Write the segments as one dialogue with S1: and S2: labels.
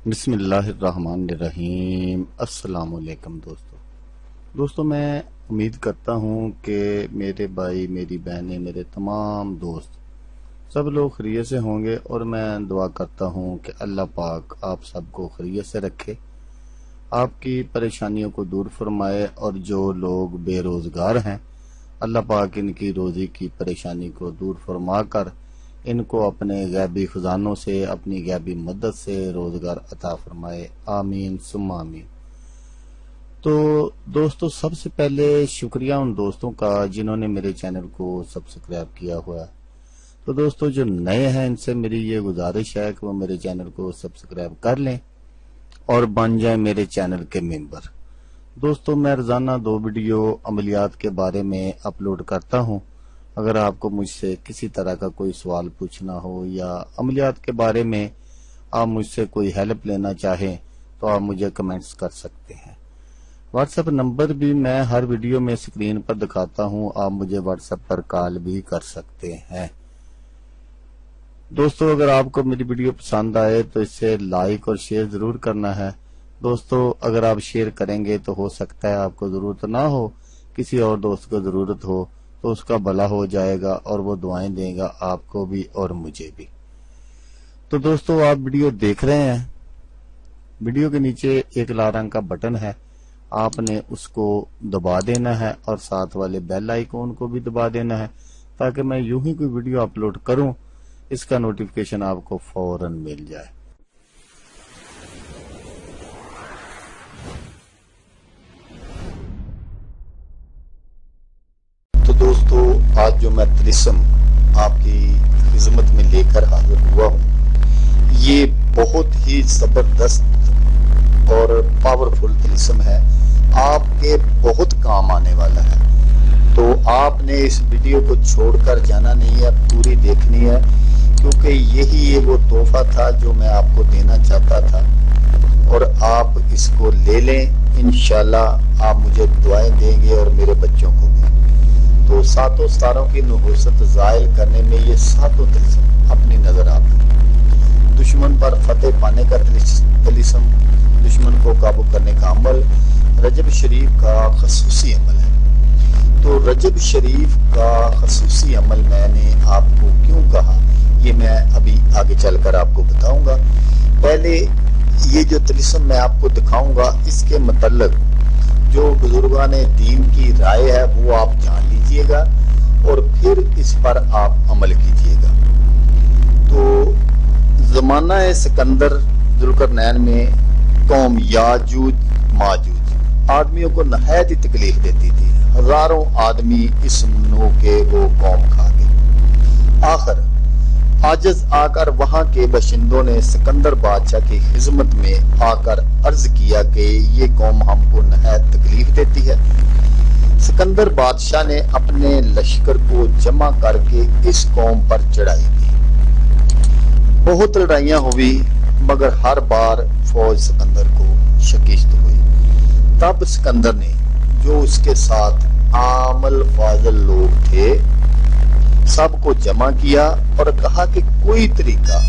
S1: بسم اللہ الرحمن الرحیم۔ السلام علیکم دوستو میں امید کرتا ہوں کہ میرے بھائی، میری بہنیں، میرے تمام دوست سب لوگ خیریت سے ہوں گے، اور میں دعا کرتا ہوں کہ اللہ پاک آپ سب کو خیریت سے رکھے، آپ کی پریشانیوں کو دور فرمائے، اور جو لوگ بے روزگار ہیں اللہ پاک ان کی روزی کی پریشانی کو دور فرما کر ان کو اپنے غیبی خزانوں سے، اپنی غیبی مدد سے روزگار عطا فرمائے، آمین ثم آمین۔ تو دوستو، سب سے پہلے شکریہ ان دوستوں کا جنہوں نے میرے چینل کو سبسکرائب کیا ہوا ہے۔ تو دوستو جو نئے ہیں ان سے میری یہ گزارش ہے کہ وہ میرے چینل کو سبسکرائب کر لیں اور بن جائیں میرے چینل کے ممبر۔ دوستو میں روزانہ 2 ویڈیو عملیات کے بارے میں اپلوڈ کرتا ہوں۔ اگر آپ کو مجھ سے کسی طرح کا کوئی سوال پوچھنا ہو یا عملیات کے بارے میں آپ مجھ سے کوئی ہیلپ لینا چاہیں تو آپ مجھے کمنٹس کر سکتے ہیں۔ واٹس ایپ نمبر بھی میں ہر ویڈیو میں اسکرین پر دکھاتا ہوں، آپ مجھے واٹس ایپ پر کال بھی کر سکتے ہیں۔ دوستو اگر آپ کو میری ویڈیو پسند آئے تو اسے لائک اور شیئر ضرور کرنا ہے۔ دوستو اگر آپ شیئر کریں گے تو ہو سکتا ہے آپ کو ضرورت نہ ہو، کسی اور دوست کو ضرورت ہو تو اس کا بھلا ہو جائے گا اور وہ دعائیں دے گا آپ کو بھی اور مجھے بھی۔ تو دوستو آپ ویڈیو دیکھ رہے ہیں، ویڈیو کے نیچے ایک لال رنگ کا بٹن ہے، آپ نے اس کو دبا دینا ہے اور ساتھ والے بیل آئیکن کو بھی دبا دینا ہے تاکہ میں یوں ہی کوئی ویڈیو اپلوڈ کروں اس کا نوٹیفیکیشن آپ کو فوراً مل جائے۔ تو دوستو آج جو میں طلسم آپ کی خدمت میں لے کر حاضر ہوا ہوں، یہ بہت ہی زبردست اور پاورفل طلسم ہے، آپ کے بہت کام آنے والا ہے۔ تو آپ نے اس ویڈیو کو چھوڑ کر جانا نہیں ہے، پوری دیکھنی ہے، کیونکہ یہی وہ تحفہ تھا جو میں آپ کو دینا چاہتا تھا، اور آپ اس کو لے لیں، انشاءاللہ آپ مجھے دعائیں دیں گے اور میرے بچوں کو بھی۔ تو 7 ستاروں کی نحوست زائل کرنے میں یہ 7 طلسم اپنی نظر آپ ہیں۔ دشمن پر فتح پانے کا طلسم، دشمن کو قابو کرنے کا عمل، رجب شریف کا خصوصی عمل ہے۔ تو رجب شریف کا خصوصی عمل میں نے آپ کو کیوں کہا، یہ میں ابھی آگے چل کر آپ کو بتاؤں گا۔ پہلے یہ جو طلسم میں آپ کو دکھاؤں گا اس کے متعلق جو بزرگان دین کی رائے ہے وہ آپ جان لیجئے گا اور پھر اس پر آپ عمل کیجئے گا۔ تو زمانہ سکندر ذوالقرنین میں قوم یاجوج ماجوج آدمیوں کو نہایت ہی تکلیف دیتی تھی، ہزاروں آدمی اس نوع کے وہ قوم کھا گئی۔ آخر عاجز آ کر وہاں کے باشندوں نے سکندر بادشاہ کی خدمت میں آ کر عرض کیا کہ یہ قوم ہم کو نہایت تکلیف دیتی ہے۔ سکندر بادشاہ نے اپنے لشکر کو جمع کر کے اس قوم پر چڑھائی کی۔ بہت لڑائیاں ہوئی مگر ہر بار فوج سکندر کو شکست ہوئی۔ تب سکندر نے جو اس کے ساتھ عامل فاضل لوگ تھے سب کو جمع کیا اور کہا کہ کوئی طریقہ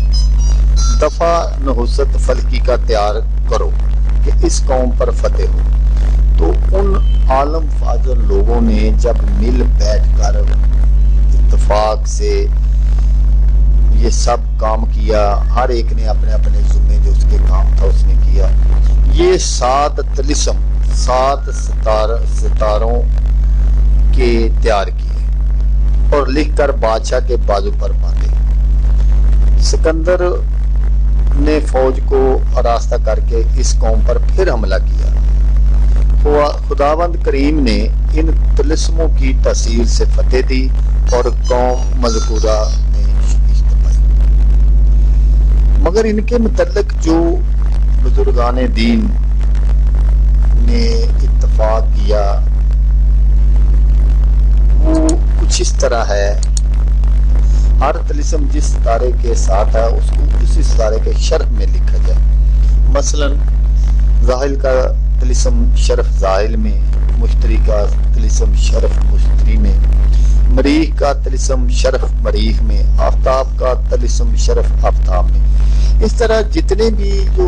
S1: دفع نحوست فلکی کا تیار کرو کہ اس قوم پر فتح ہو۔ تو ان عالم فاضل لوگوں نے جب مل بیٹھ کر اتفاق سے یہ سب کام کیا، ہر ایک نے اپنے اپنے ذمے جو اس کے کام تھا اس نے کیا، یہ 7 طلسم 7 ستاروں کے تیار کیے اور لکھ کر بادشاہ کے بازو پر باندھے۔ سکندر نے فوج کو آراستہ کر کے اس قوم پر پھر حملہ کیا۔ خداوند کریم نے ان طلسموں کی تاثیر سے فتح دی اور قوم مذکورہ نے شکست پائی۔ مگر ان کے متعلق جو بزرگان دین نے اتفاق کیا وہ کچھ اس طرح ہے، ہر طلسم جس ستارے کے ساتھ ہے اس کو اسی ستارے کے شرف میں لکھا جائے۔ مثلا زاحل کا طلسم شرف زاحل میں، مشتری کا طلسم شرف مشتری میں، مریخ کا طلسم شرف مریخ میں، آفتاب کا طلسم شرف آفتاب میں۔ اس طرح جتنے بھی جو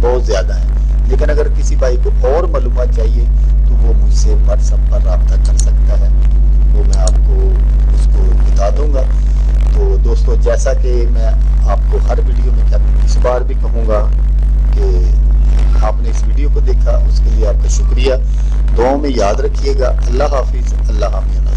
S1: بہت زیادہ ہیں، لیکن اگر کسی بھائی کو اور معلومات چاہیے تو وہ مجھ سے واٹس ایپ پر رابطہ کر سکتا ہے، وہ میں آپ کو اس کو بتا دوں گا۔ تو دوستو، جیسا کہ میں آپ کو ہر ویڈیو میں کہتا ہوں، اس بار بھی کہوں گا کہ آپ نے اس ویڈیو کو دیکھا، اس کے لیے آپ کا شکریہ۔ دعاؤں میں یاد رکھیے گا۔ اللہ حافظ، اللہ حافظ۔